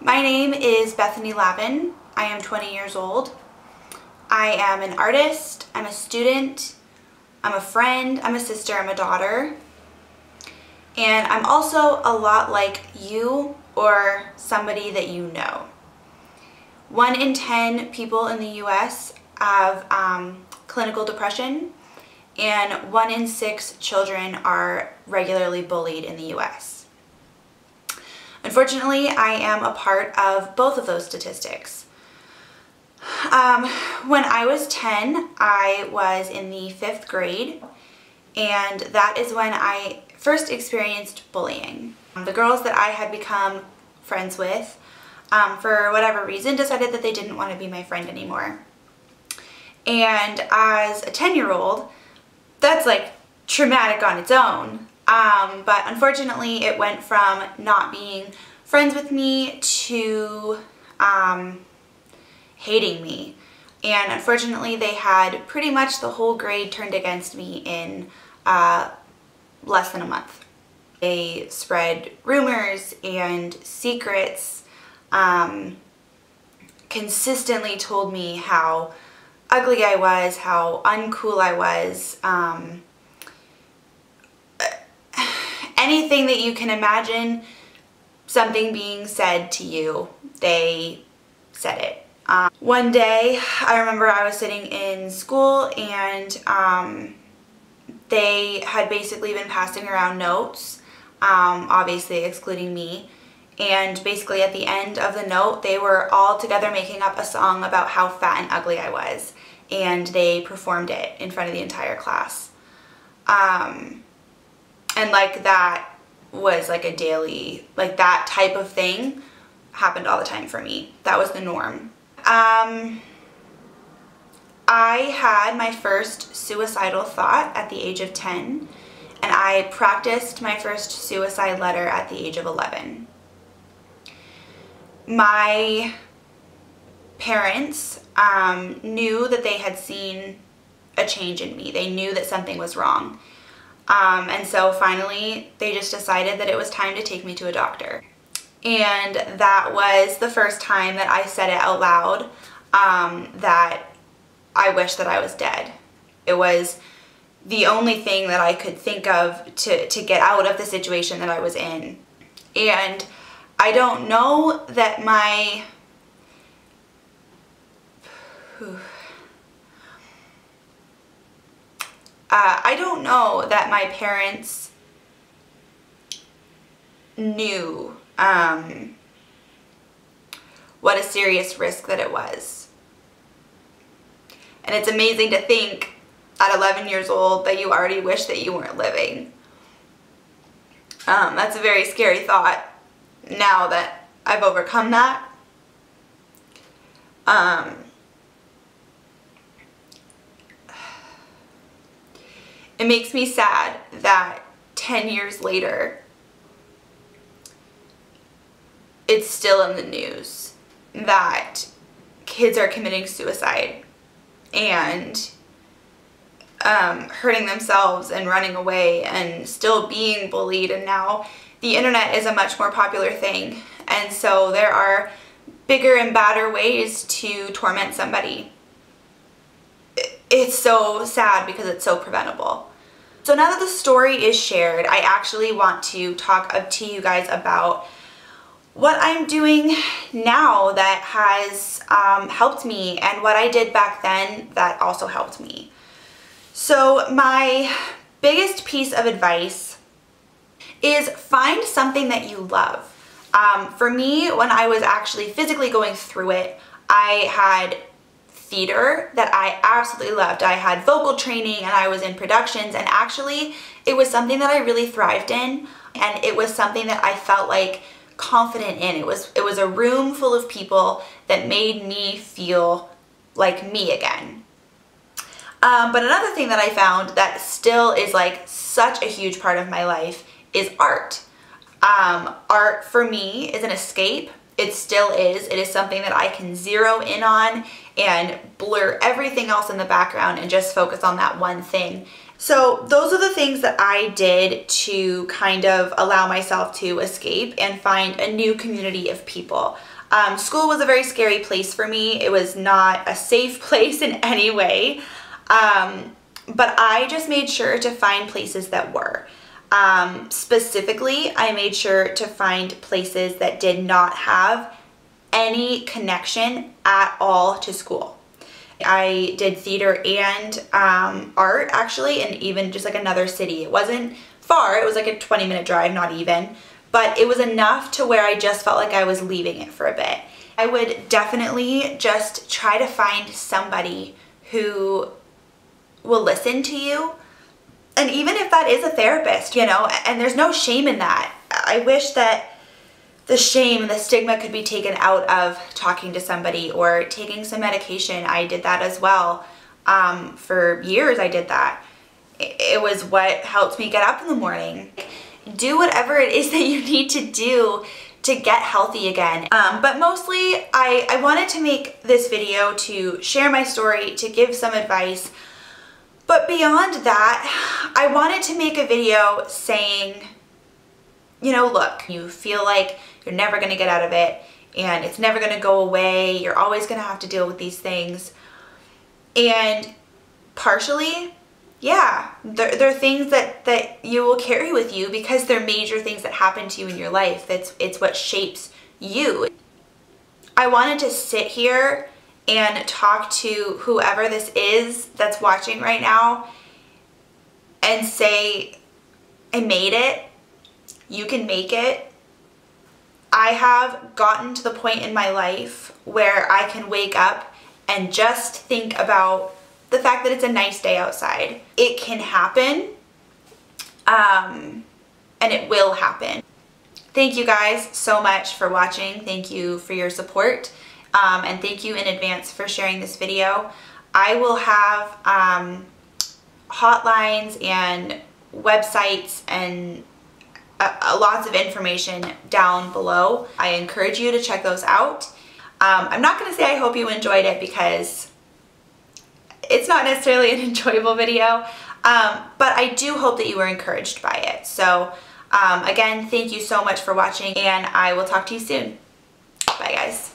My name is Bethany Lavin. I am 20 years old. I am an artist, I'm a student, I'm a friend, I'm a sister, I'm a daughter. And I'm also a lot like you or somebody that you know. 1 in 10 people in the US have clinical depression, and 1 in 6 children are regularly bullied in the US. Unfortunately, I am a part of both of those statistics. When I was 10, I was in the 5th grade, and that is when I first experienced bullying. The girls that I had become friends with, for whatever reason, decided that they didn't want to be my friend anymore. And as a 10-year-old, that's like traumatic on its own. But unfortunately, it went from not being friends with me to hating me. And unfortunately, they had pretty much the whole grade turned against me in less than a month. They spread rumors and secrets, consistently told me how ugly I was, how uncool I was, anything that you can imagine something being said to you, they said it. One day, I remember I was sitting in school and they had basically been passing around notes, obviously excluding me, and basically at the end of the note, they were all together making up a song about how fat and ugly I was, and they performed it in front of the entire class. And like that was like a daily, like that type of thing happened all the time for me. That was the norm. I had my first suicidal thought at the age of 10, and I practiced my first suicide letter at the age of 11. My parents knew that they had seen a change in me. They knew that something was wrong. And so finally, they just decided that it was time to take me to a doctor. And that was the first time that I said it out loud, that I wish that I was dead. It was the only thing that I could think of to get out of the situation that I was in. And I don't know that my parents knew what a serious risk that it was. And it's amazing to think at 11 years old that you already wish that you weren't living. That's a very scary thought now that I've overcome that. It makes me sad that 10 years later, it's still in the news that kids are committing suicide and hurting themselves and running away and still being bullied. And now the internet is a much more popular thing. And so there are bigger and badder ways to torment somebody. It's so sad because it's so preventable. So now that the story is shared, I actually want to talk to you guys about what I'm doing now that has helped me, and what I did back then that also helped me. So my biggest piece of advice is find something that you love. For me, when I was actually physically going through it, I had theater that I absolutely loved. I had vocal training and I was in productions, and actually it was something that I really thrived in, and it was something that I felt like confident in. It was a room full of people that made me feel like me again. But another thing that I found that still is like such a huge part of my life is art. Art for me is an escape. It still is. It is something that I can zero in on and blur everything else in the background and just focus on that one thing. So those are the things that I did to kind of allow myself to escape and find a new community of people. School was a very scary place for me. It was not a safe place in any way. But I just made sure to find places that were. Specifically, I made sure to find places that did not have any connection at all to school. I did theater and art actually, and even just like another city. It wasn't far, it was like a 20-minute drive, not even, but it was enough to where I just felt like I was leaving it for a bit. I would definitely just try to find somebody who will listen to you. And even if that is a therapist, you know, and there's no shame in that. I wish that the shame and the stigma could be taken out of talking to somebody or taking some medication. I did that as well. For years I did that. It was what helped me get up in the morning. Do whatever it is that you need to do to get healthy again. But mostly I wanted to make this video to share my story, to give some advice. But beyond that, I wanted to make a video saying, you know, look, you feel like you're never gonna get out of it and it's never gonna go away. You're always gonna have to deal with these things. And partially, yeah, there are things that you will carry with you because they're major things that happen to you in your life. It's what shapes you. I wanted to sit here and talk to whoever this is that's watching right now and say, I made it. You can make it. I have gotten to the point in my life where I can wake up and just think about the fact that it's a nice day outside. It can happen, and it will happen. Thank you guys so much for watching. Thank you for your support, and thank you in advance for sharing this video. I will have hotlines and websites and lots of information down below. I encourage you to check those out. I'm not going to say I hope you enjoyed it because it's not necessarily an enjoyable video, but I do hope that you were encouraged by it. So again, thank you so much for watching, and I will talk to you soon. Bye guys.